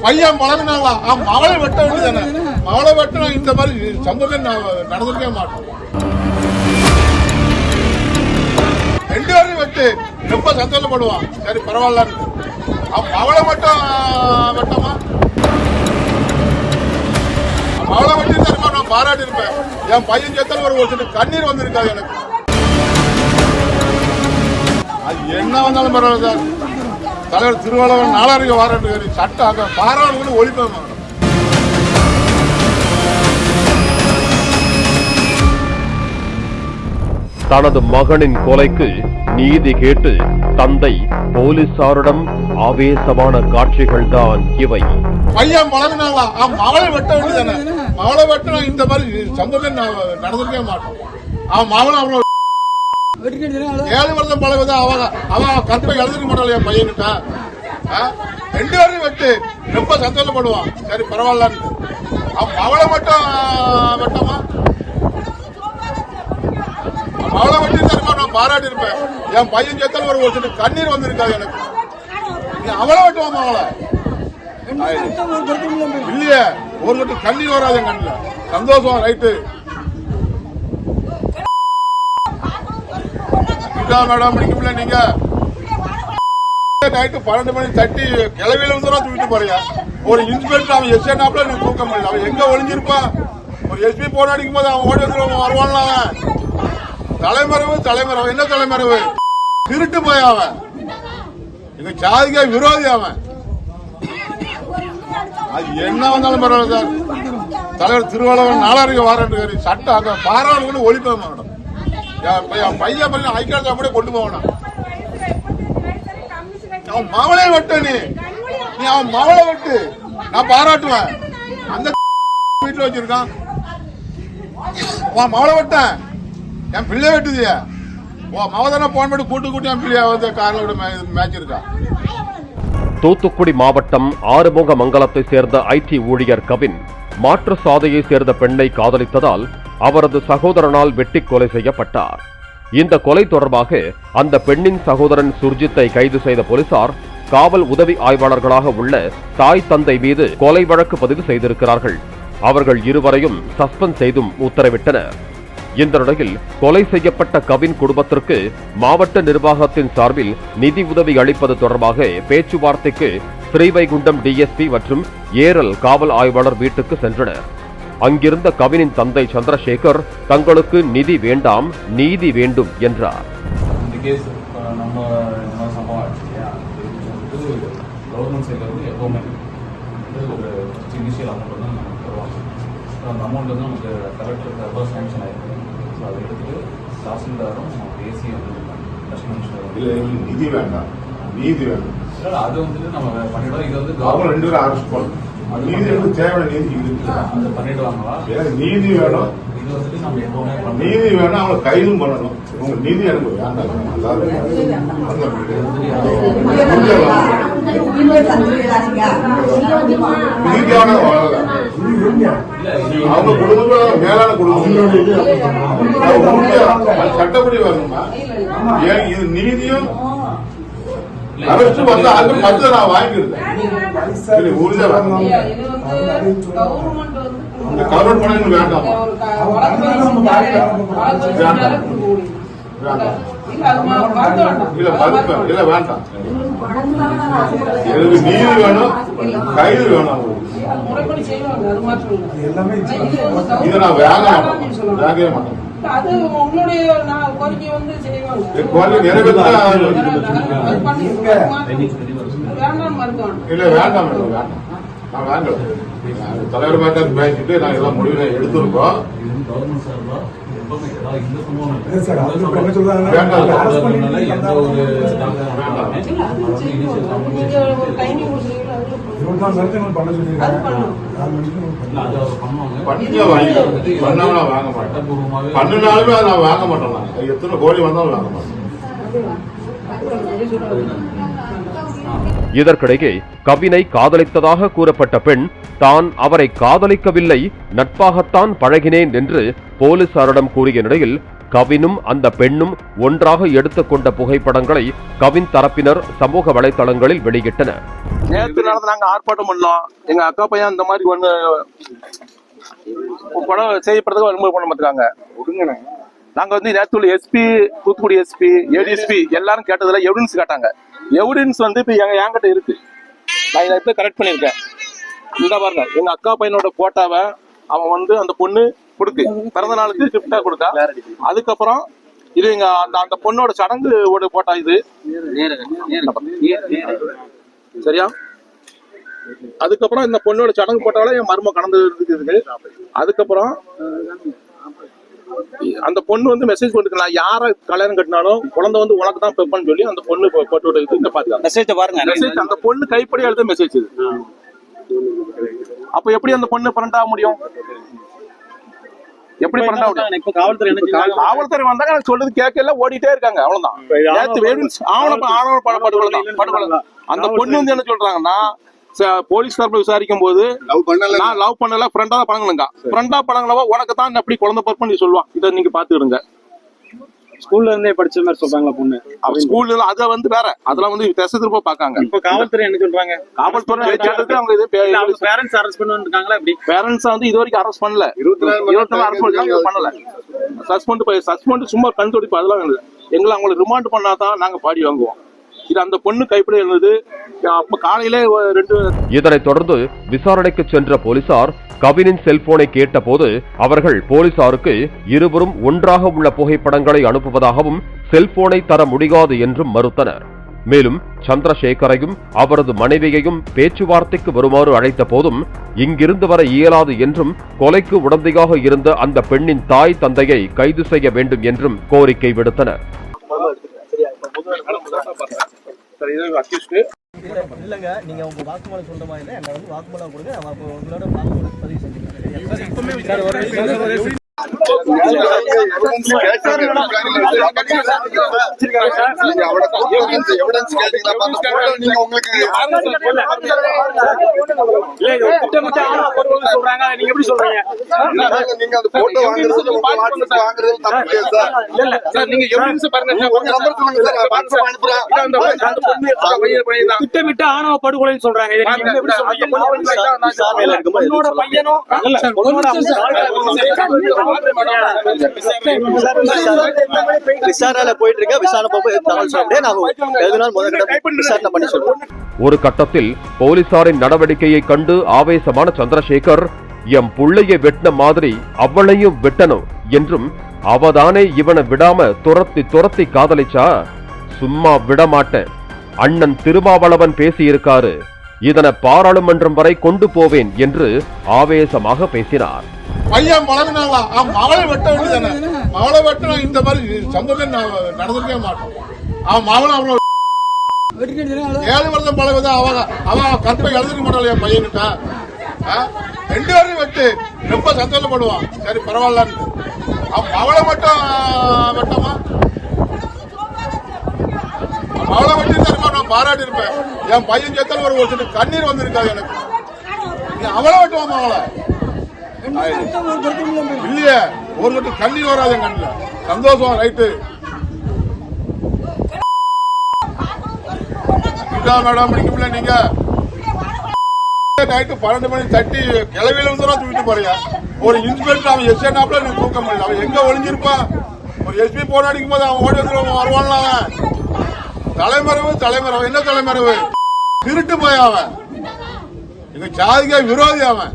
பையன் வளர்ந்தாங்களா அவளை வெட்ட வேண்டியதானே? அவளை வெட்டினா இந்த மாதிரி சம்பவம் நடந்திருக்கவே மாட்டோம். 2 பேரும் வெட்டு ரொம்ப சந்தோஷப்படுவான். சரி பரவாயில்ல, அவளை மட்டும் வெட்டமா? அவளை வெட்டி தருமா நான் பாராட்டி இருப்பேன். என் பையன் சேர்த்தாலும் ஒரு கண்ணீர் வந்திருக்காது எனக்கு. அது என்ன வந்தாலும் பரவாயில்ல சார். தலைவர் திருவாளர் நாளாரிக வாரண்டு சட்டம் பாராளுமன்ற ஒழிப்பேன். தனது மகனின் கொலைக்கு நீதி கேட்டு தந்தை போலீசாரிடம் ஆவேசமான காட்சிகள் தான் இவை. பையன் வளர்ந்தாங்களா அவளை வெட்ட வேண்டியதானே? அவளை வெட்டினா இந்த மாதிரி சம்பவம் நடந்திருக்கவே மாட்டோம். அவன் மகன் அவ்வளவு 7 வருஷம் பழகுது. அவன் கற்பை எழுதிக்க மாட்டாள் என் பையன்கிட்ட. 2 பேரும் வெட்டு ரொம்ப சந்தோஷப்படுவான். சரி பரவாயில்ல, அவளை மட்டும் வெட்டமா? அவளை வெட்டி தருமா நான் பாராட்டி இருப்பேன். என் பையன் சேர்த்தாலும் ஒரு கண்ணீர் வந்திருக்காது எனக்கு. நீ அவளை வெட்டுவாமா? அவளை இல்லையே, ஒரு கட்டு கண்ணீர் வராது என் கண்ணுல. சந்தோஷம் ரைட்டு. மேடம் பிடிக்கல. நீங்க நைட்டு 12 மணி தட்டி கிளவியில இருந்து தூக்கிட்டு போறியா? ஒரு இன்ஸ்பெக்டர் அவன் எஸ்ஏனாப்ல நீ தூக்க முடியல. அவன் எங்க ஒளிஞ்சிருப்பான்? ஒரு எஸ்பி போன் அடிக்கும் போது அவன் ஓடி வந்து வருவான்ல. அவன் தலைமறைவு என்ன தலைமறைவு? திருட்டு போய் அவன் எங்க ஜாதிக விரோதி. அவன் அது என்ன வந்தாலும் பரவாயில்ல சார். தலைவர் திருவாளர் நாளாரிக வாரண்டு சட்டம் பாராளுமன்ற ஒழிப்பேன். மேடம் என் பையன் பண்ணி ஐக்கிய கூட கொண்டு போவானா? அவன் மவளை வெட்ட. நீ அவன் மவளை வெட்டு, நான் பாராட்டுவேன். அந்த வீட்டுல வச்சிருக்கான் மவளை வெட்டேன். என் பிள்ளை வெட்டுதியா? மவதான போன் பண்ணி கூட்டு என் பிள்ளைய வந்து காரோட மேட்ச் இருக்கா? தூத்துக்குடி மாவட்டம் ஆறுமுகமங்கலத்தை சேர்ந்த ஐடி ஊழியர் கவின் மாற்று சாதையை சேர்ந்த பெண்ணை காதலித்ததால் அவரது சகோதரனால் வெட்டி கொலை செய்யப்பட்டார். இந்த கொலை தொடர்பாக அந்த பெண்ணின் சகோதரன் சுர்ஜித்தை கைது செய்த போலீசார் காவல் உதவி ஆய்வாளர்களாக உள்ள தாய் தந்தை மீது கொலை வழக்கு பதிவு செய்திருக்கிறார்கள். அவர்கள் இருவரையும் சஸ்பெண்ட் செய்தும் உத்தரவிட்டனர். இந்த நிலையில் கொலை செய்யப்பட்ட கவின் குடும்பத்திற்கு மாவட்ட நிர்வாகத்தின் சார்பில் நிதி உதவி அளிப்பது தொடர்பாக பேச்சுவார்த்தைக்கு ஸ்ரீவைகுண்டம் டிஎஸ்பி மற்றும் ஏரல் காவல் ஆய்வாளர் வீட்டுக்கு சென்றனர். அங்கிருந்த கவினின் தந்தை சந்திரசேகர் தங்களுக்கு நிதி வேண்டாம், நீதி வேண்டும் என்றார். அந்த அமௌண்ட் வந்து நமக்கு கலெக்டர் சாங்ஷன் ஆயிருக்கு. ஸோ அதை எடுத்துட்டு தாசில்தாரும் ஏசி நிதி வேண்டாம், நீதி வேணும். அது வந்துட்டு நம்ம பண்ணிடுவோம். இது வந்து அவங்க 2 பேரும் அரெஸ்ட் பண்ணணும். நீதி தேவையான நீதி அது பண்ணிடுவாங்களா? நீதி வேணும். இது வந்துட்டு நம்ம எப்பவுமே நீதி வேணும். அவங்க கைதும் பண்ணணும். உங்க நீதி எனக்கு வேண்டாம். அவங்க குடும்பம் மேலான குடும்பம் சட்டப்படி வரணுமா? ஏன் இது நீதியும் அரசு வந்து அது மற்ற நான் வாங்கிருந்தேன். கவர்மெண்ட் பண்ண வேண்டாமா? இல்ல மறுப்பேன். இல்ல வேண்டாம். எனக்கு நீதி வேணும், கைது வேணும். இதை நான் வாங்கவே மாட்டேன். அது உங்களுடைய கோரிக்கை வந்து இல்ல வேண்டாம், நான் வேண்டாம். தலைவர் மேட்ட பேசிட்டு நான் எல்லாம் முடிவு எடுத்திருக்கோம். பண்ணினாலுமே நான் வாங்க மாட்டேன். எத்தனை கோடி வந்தாலும் வாங்க மாட்டேன். இதற்கிடையே கவினை காதலித்ததாக கூறப்பட்ட பெண் தான் அவரை காதலிக்கவில்லை, நட்பாகத்தான் பழகினேன் என்று போலீசாரிடம் கூறிய நிலையில் கவினும் அந்த பெண்ணும் ஒன்றாக எடுத்துக்கொண்ட புகைப்படங்களை கவின் தரப்பினர் சமூக வலைதளங்களில் வெளியிட்டனர். நேற்று நடந்து நாங்க ஆர்ப்பாட்டம் பண்ணோம். எங்க அக்கா பையன் இந்த மாதிரி ஒண்ணு படம் செய்யப்படுறதுக்கு வன்முறை பண்ண மாட்டாங்க. நாங்க வந்து நேற்று எஸ்பி, தூத்துக்குடி எஸ்பி, ஏடிஎஸ்பி எல்லாரும் கேட்டதுல எவிடன்ஸ் கேட்டாங்க. எவிடன்ஸ் வந்து இப்ப என்கிட்ட இருக்கு. நான் இதை இப்ப கரெக்ட் பண்ணிருக்கேன். இந்த பாருங்க, எங்க அக்கா பையனோட போட்டோவை அவன் வந்து அந்த பொண்ணு கொடுக்கு பிறந்த நாளுக்கு கிஃப்டா கொடுத்தா. அதுக்கப்புறம் இது எங்க அந்த பொண்ணோட சடங்கு போட்டா. இது சரியா? அதுக்கப்புறம் இந்த பொண்ணோட சடங்கு போட்டால என் மர்மம் கடந்து இருக்கு. அதுக்கப்புறம் அந்த பொண்ணு வந்து மெசேஜ் போட்டுருக்கு, நான் யார கல்யாணம் கட்டினாலும் குழந்தை வந்து உனக்கு தான் பெப்பன்னு சொல்லி அந்த பொண்ணு போட்டு விட்டு பாத்துக்காங்க. மெசேஜ் அந்த பொண்ணு கைப்படி எழுத மெசேஜ் இது. அப்ப எப்படி அந்த பொண்ணு பிறண்ட் ஆக முடியும்? எப்படி பிறண்ட் ஆக முடியும்? இப்ப காவல்துறை வந்தாங்க, நான் சொல்றது கேட்கல, ஓடிட்டே இருக்காங்க. அவ்வளவுதான். அந்த பொண்ணு வந்து என்ன சொல்றாங்கன்னா, போலீஸ் தரப்புல விசாரிக்கும் போது நான் லவ் பண்ணல, ஃப்ரெண்டா தான் பழங்கணுங்க. ஃப்ரெண்டா பழங்களவா உனக்கு தான் எப்படி குழந்தை பருப்பு நீ சொல்லுவான். இதை நீங்க பாத்துக்கிடுங்க. ஸ்கூல்ல இருந்தே படிச்ச மாதிரி சொல்றாங்களா பொண்ணு? ஸ்கூல்ல அத வந்து வேற, அதெல்லாம் வந்து திசை திரும்ப பாக்காங்க. இப்ப காவல்துறை என்ன சொல்றாங்க? காவல்துறை அவங்க இது பேரண்ட்ஸ் அரெஸ்ட் பண்ணுவாங்க. எப்படி பேரண்ட்ஸ் வந்து இது வரைக்கும் அரெஸ்ட் பண்ணல. 24 அரெஸ்ட் பண்ணல. சஸ்பெண்ட் சும்மா கண் துடிப்பு அதெல்லாம் இல்லை. எங்களை அவங்களை ரிமாண்ட் பண்ணாதான் நாங்க பாடி வாங்குவோம். இது அந்த பொண்ணு கைப்பட இருந்தது. அப்ப காலையில 2. இதனைத் தொடர்ந்து விசாரணைக்கு சென்ற போலீசார் கவினின் செல்போனை கேட்டபோது அவர்கள் போலீசாருக்கு இருவரும் ஒன்றாக உள்ள புகைப்படங்களை அனுப்புவதாகவும் செல்போனை தர முடியாது என்றும் மறுத்தனர். மேலும் சந்திரசேகரையும் அவரது மனைவியையும் பேச்சுவார்த்தைக்கு வருமாறு அழைத்த போதும் இங்கிருந்து வர இயலாது என்றும் கொலைக்கு உடந்தையாக இருந்த அந்த பெண்ணின் தாய் தந்தையை கைது செய்ய வேண்டும் என்றும் கோரிக்கை விடுத்தனர். இல்லங்க, நீங்க உங்க வாக்குமூலம் சொல்ற மாதிரி என்ன வந்து வாக்குமூலம் கொடுங்க. நம்ம உங்களோட வாக்குமூலம் பதிவு செஞ்சுக்கிறேன். திட்டமிட்ட ஆணவ படுகொலைன்னு சொல்றாங்க. விசாரணை போயிட்டு இருக்க. ஒரு கட்டத்தில் போலீசாரின் நடவடிக்கையை கண்டு ஆவேசமான சந்திரசேகர், எம் புள்ளையை வெட்டின மாதிரி அவளையும் வெட்டணும் என்றும், அவதானே இவனை விடாம துரத்தி காதலிச்சா, சும்மா விடமாட்டேன், அண்ணன் திருமாவளவன் பேசியிருக்காரு, இதனை பாராளுமன்றம் வரை கொண்டு போவேன் என்று ஆவேசமாக பேசினார். பையன் பழகினாங்களா, அவன் மகளை வெட்ட வேண்டியதானே. மகளை வெட்டினா இந்த மாதிரி சம்பவம் நடந்திருக்கவே மாட்டோம். அவன் மகன் அவ்வளவு 7 வருஷம் பழகுதான். அவன் கற்பை எழுதிக்க மாட்டாள் என் பையன்கிட்ட. 2 பேரும் வெட்டு ரொம்ப சந்தோஷப்படுவான். சரி பரவாயில்லன்னு. அவன் மகளை மட்டும் வெட்டமா, மகளை வெட்டி தருமா நான் பாராட்டி இருப்பேன். என் பையன் சேர்த்தாலும் ஒரு கண்ணீர் வந்திருக்காது எனக்கு. நீ அவளை வெட்டுவான் மகளை இல்லையே, ஒரு கட்டு கண்ணீர் வராது என் கண்ணில். சந்தோஷம் ரைட்டு. மேடம் பிடிக்கல. நீங்க நைட்டு 12 மணி தட்டி கிளவியில வந்து தூக்கிட்டு போறீங்க. ஒரு இன்ஸ்பெக்டர் அவன் எஸ்ஏனாப்ல நீ தூக்க முடியல. அவன் எங்க ஒளிஞ்சிருப்பான்? ஒரு எஸ்பி போன் அடிக்கும் போது அவன் ஓடி வந்து வருவான். அவன் தலைமறைவு என்ன தலைமறைவு? திருட்டு போய் அவன் எங்க ஜாதிக விரோதி. அவன்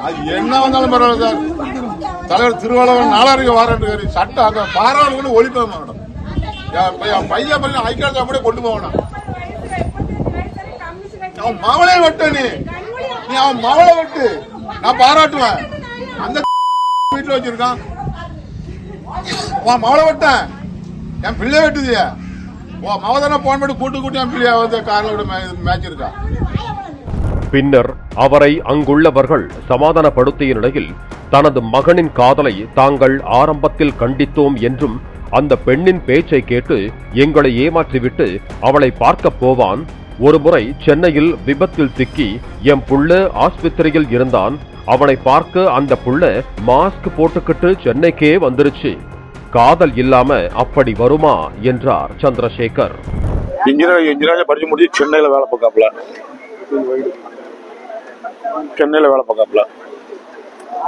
அது என்ன வந்தாலும் பரவாயில்ல சார். தலைவர் திருவள்ளுவர் நாளாரிக வாரண்ட் சட்டம் அங்க பாராளுமன்ற ஒழிப்பேன் மேடம். என் பையன் ஐக்கிய கூட கொண்டு போவான். அவன் மவளை வெட்ட நீ அவன் மவளை வெட்டு, நான் பாராட்டுவேன். அந்த வீட்டுல வச்சிருக்கான் உன் மவளை வெட்ட, என் பிள்ளை வெட்டுதியா? உன் மவதான போன் பண்ணி கூட்டு என் பிள்ளைய வந்து காரோட மேட்ச் இருக்கா. பின்னர் அவரை அங்குள்ளவர்கள் சமாதானப்படுத்திய நிலையில் தனது மகனின் காதலை தாங்கள் ஆரம்பத்தில் கண்டித்தோம் என்றும், அந்த பெண்ணின் பேச்சை கேட்டு எங்களை ஏமாற்றிவிட்டு அவளை பார்க்க போவான். ஒருமுறை சென்னையில் விபத்தில் சிக்கி எம் புள்ள ஆஸ்பத்திரியில் இருந்தான், அவனை பார்க்க அந்த புள்ள மாஸ்க் போட்டுக்கிட்டு சென்னைக்கே வந்துருச்சு. காதல் இல்லாம அப்படி வருமா என்றார் சந்திரசேகர். இன்ஜினியர் படிச்சு முடிச்சு சென்னையில வேலை பார்க்காப்ல.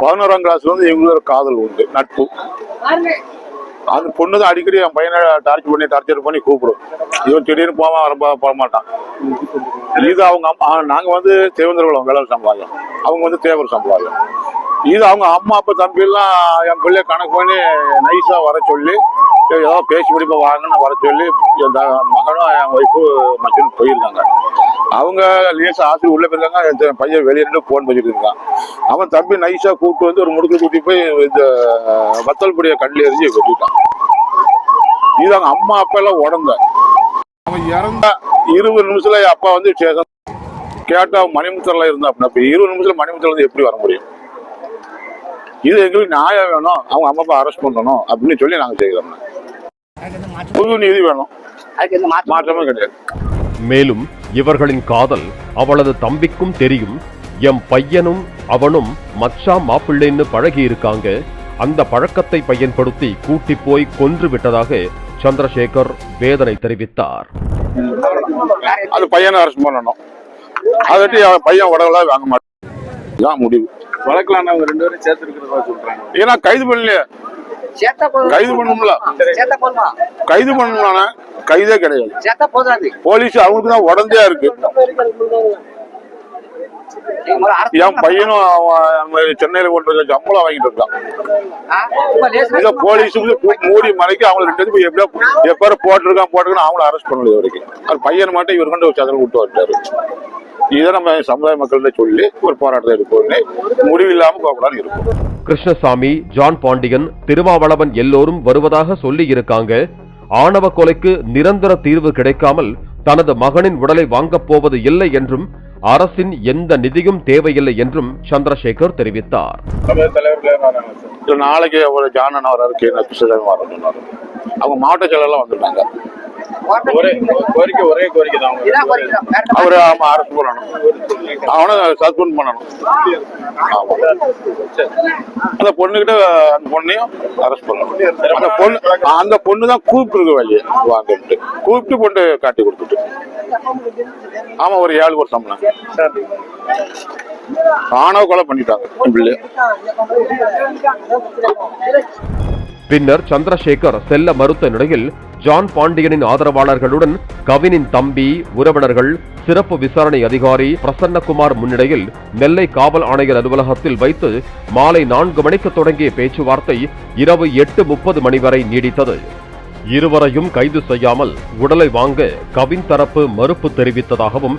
11ஆம் கிளாஸ்ல வந்து எங்களுக்கு ஒரு காதல் உண்டு, நட்பு. அந்த பொண்ணு தான் அடிக்கடி என் பையனை டார்ச்சர் பண்ணி கூப்பிடும். இவன் திடீர்னு போக மாட்டான். இது அவங்க நாங்க வந்து தேவேந்திரகுலம் வேலை சம்பாதியம், அவங்க வந்து தேவர் சம்பாதியம். இது அவங்க அம்மா அப்பா தம்பி எல்லாம் என் பிள்ளைய கணக்கு பண்ணி நைஸா வர சொல்லி ஏதாவது பேசி முடிப்ப வாங்கன்னு வர சொல்லி என் மகனும் என் ஒய்ஃபு மச்சனும் போயிருக்காங்க. அவங்க லேசா ஆசிரியர் உள்ள போயிருக்காங்க. என் பையன் வெளியே நின்று போன் வச்சுட்டு இருக்கான். அவன் தம்பி நைஸா கூப்பிட்டு வந்து ஒரு முடுக்கு கூட்டி போய் இந்த வத்தல் பொடியை கண்ணில் எரிஞ்சு வெட்டிட்டான். இது அவங்க அம்மா அப்பா எல்லாம் உடந்த. அவன் இறந்தா 20 நிமிஷத்துல அப்பா வந்து கேட்டா மணிமுத்தர்ல இருந்தா அப்படின்னா 20 நிமிஷத்துல மணிமுத்தர்ல இருந்து எப்படி வர முடியும்? இது எங்களுக்கு நியாயம் வேணும், அவங்க அம்மா அப்பா அரெஸ்ட் பண்ணணும் அப்படின்னு சொல்லி நாங்க செய்கிறோம். புது நீதி வேணும், மாற்றமே கிடையாது. மேலும் இவர்களின் காதல் அவளது தம்பிக்கும் தெரியும். எம் பையனும் அவனும் மச்சா மாப்பிள்ளைன்னு பழகி இருக்காங்க. அந்த பழக்கத்தை பயன்படுத்தி கூட்டி போய் கொன்று விட்டதாக சந்திரசேகர் வேதனை தெரிவித்தார். அது பையனை அரெஸ்ட் பண்ணணும், அதட்டி பையன் உடவுல வாங்க மாட்டான் முடிவு. வழக்கெல்லாம் அவங்க 2 பேரும் சேர்த்து இருக்கிறதா சொல்றாங்க. ஏன்னா கைது பண்ணலையே, கைது பண்ணணும்ல, கைது பண்ணணும்னா கைதே கிடையாது. போலீஸ் அவங்களுக்கு தான் உடந்தே இருக்கு. என் பையனும் சென்னையில கொண்டு சம்பளம் வாங்கிட்டு இருக்கான். இத போலீஸ் மூடி மறைக்க அவங்க 2 பேரும் எப்ப போட்டிருக்கான் அவங்கள அரெஸ்ட் பண்ணல வரைக்கும். அது பையன் மட்டும் இவர் கொண்டு சதனை விட்டு வந்துட்டாரு. இதை நம்ம சமுதாய மக்கள்கிட்ட சொல்லி ஒரு போராட்டத்தை எடுப்போம், முடிவில்லாம போகக்கூடாது இருக்கும். கிருஷ்ணசாமி, ஜான் பாண்டியன், திருமாவளவன் எல்லோரும் வருவதாக சொல்லி இருக்காங்க. ஆணவ கொலைக்கு நிரந்தர தீர்வு கிடைக்காமல் தனது மகனின் உடலை வாங்கப் போவது இல்லை என்றும் அரசின் எந்த நிதியும் தேவையில்லை என்றும் சந்திரசேகர் தெரிவித்தார். நாளைக்கு ஒரு ஜானன் வர்றாரு, அவங்க மாவட்ட செயலெல்லாம் வந்துட்டாங்க. ஒரே கோரிக்கை தான். அவரு அரெஸ்ட் பண்ணணும், அவனை சஸ்பெண்ட் பண்ணணும். அந்த பொண்ணுகிட்ட அந்த பொண்ணையும் அரெஸ்ட் பண்ணணும். அந்த பொண்ணு தான் கூப்பிட்டு இருக்க வழியை வாங்கிட்டு கூப்பிட்டு கொண்டு காட்டி கொடுத்துட்டு. ஆமா, ஒரு 7 வருஷம் ஆணவ கொலை பண்ணிட்டாங்க. பின்னர் சந்திரசேகர் செல்ல மறுத்த நிலையில் ஜான் பாண்டியனின் ஆதரவாளர்களுடன் கவினின் தம்பி, உறவினர்கள், சிறப்பு விசாரணை அதிகாரி பிரசன்னகுமார் முன்னிலையில் நெல்லை காவல் ஆணையர் அலுவலகத்தில் வைத்து மாலை 4 மணிக்கு தொடங்கிய பேச்சுவார்த்தை இரவு 8:30 மணி வரை நீடித்தது. இருவரையும் கைது செய்யாமல் உடலை வாங்க கவின் தரப்பு மறுப்பு தெரிவித்ததாகவும்,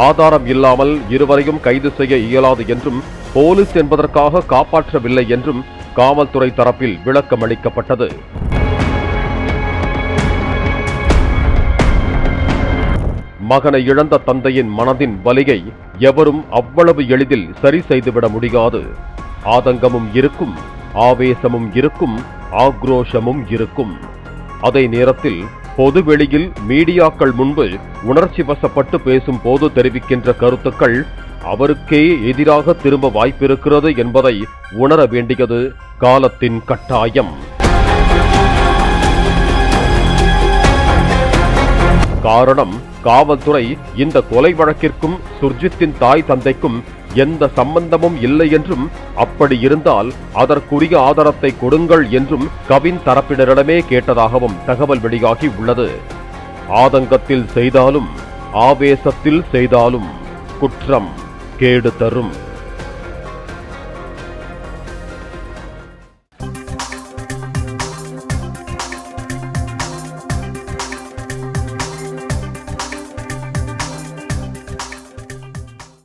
ஆதாரம் இல்லாமல் இருவரையும் கைது செய்ய இயலாது என்றும், போலீஸ் என்பதற்காக காப்பாற்றவில்லை என்றும் காவல்துறை தரப்பில் விளக்கம் அளிக்கப்பட்டது. மகனை இழந்த தந்தையின் மனதின் வலியை எவரும் அவ்வளவு எளிதில் சரி செய்துவிட முடியாது. ஆதங்கமும் இருக்கும், ஆவேசமும் இருக்கும், ஆக்ரோஷமும் இருக்கும். அதே நேரத்தில் பொதுவெளியில் மீடியாக்கள் முன்பு உணர்ச்சி வசப்பட்டு பேசும் போது தெரிவிக்கின்ற கருத்துக்கள் அவருக்கே எதிராக திரும்ப வாய்ப்பிருக்கிறது என்பதை உணர வேண்டியது காலத்தின் கட்டாயம். காரணம், காவல்துறை இந்த கொலை வழக்கிற்கும் சுர்ஜித்தின் தாய் தந்தைக்கும் எந்த சம்பந்தமும் இல்லை என்றும், அப்படி இருந்தால் அதற்குரிய ஆதாரத்தை கொடுங்கள் என்றும் கவின் தரப்பினரிடமே கேட்டதாகவும் தகவல் வெளியாகி உள்ளது. ஆதங்கத்தில் செய்தாலும் ஆவேசத்தில் செய்தாலும் குற்றம் கேடு தரும்.